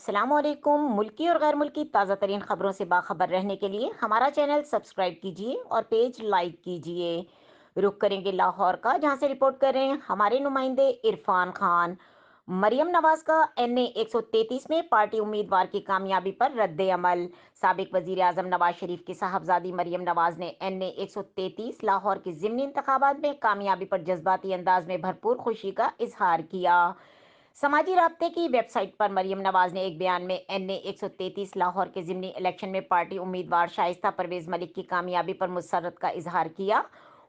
السلام علیکم۔ ملکی اور غیر ملکی تازہ ترین خبروں سے باخبر رہنے کے لیے ہمارا چینل سبسکرائب کیجیے اور پیج لائک کیجیے۔ رخ کریں گے لاہور کا، جہاں سے رپورٹ کر رہے ہیں ہمارے نمائندے عرفان خان۔ مریم نواز کا این اے 133 میں پارٹی امیدوار کی کامیابی پر رد عمل۔ سابق وزیر اعظم نواز شریف کی صاحبزادی مریم نواز نے این اے 133 لاہور کے ضمنی انتخابات میں کامیابی پر جذباتی انداز میں بھرپور خوشی کا اظہار کیا۔ سماجی رابطے کی ویب سائٹ پر مریم نواز نے ایک بیان میں این اے 133 لاہور کے ضمنی الیکشن میں پارٹی امیدوار شائستہ پرویز ملک کی کامیابی پر مسرت کا اظہار کیا۔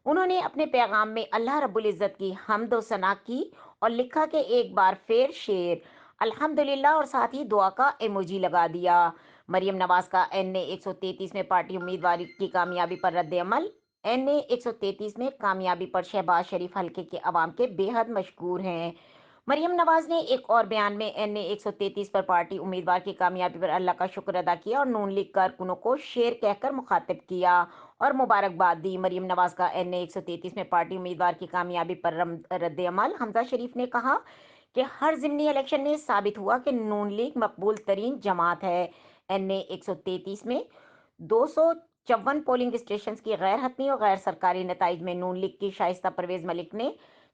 انہوں نے اپنے پیغام میں اللہ رب العزت کی حمد و ثنا کی اور لکھا کہ ایک بار پھر شیر الحمدللہ اور ساتھ ہی دعا کا ایموجی لگا دیا۔ مریم نواز کا این اے 133 میں پارٹی امیدواری کی کامیابی پر رد عمل۔ این اے 133 میں کامیابی پر شہباز شریف حلقے کے عوام کے بے حد مشکور ہیں۔ مریم نواز نے ایک اور بیان میں این اے 133 پر پارٹی امیدوار کی کامیابی پر اللہ کا شکر ادا کیا اور نون لیگ کارکنوں کو شیر کہہ کر مخاطب کیا اور مبارکباد دی۔ مریم نواز کا این اے 133 میں پارٹی امیدوار کی کامیابی پر رد عمل۔ حمزہ شریف نے کہا کہ ہر ضمنی الیکشن میں ثابت ہوا کہ نون لیگ مقبول ترین جماعت ہے۔ این اے 133 میں 254 پولنگ اسٹیشنز کی غیر حتمی اور غیر سرکاری نتائج میں نون لیگ کی شائستہ پرویز ملک نے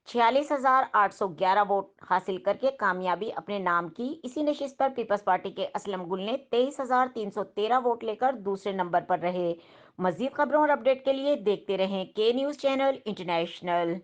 46,811 ووٹ حاصل کر کے کامیابی اپنے نام کی۔ اسی نشست پر پیپلز پارٹی کے اسلم گل نے 23,313 ووٹ لے کر دوسرے نمبر پر رہے۔ مزید خبروں اور اپڈیٹ کے لیے دیکھتے رہیں کے نیوز چینل انٹرنیشنل۔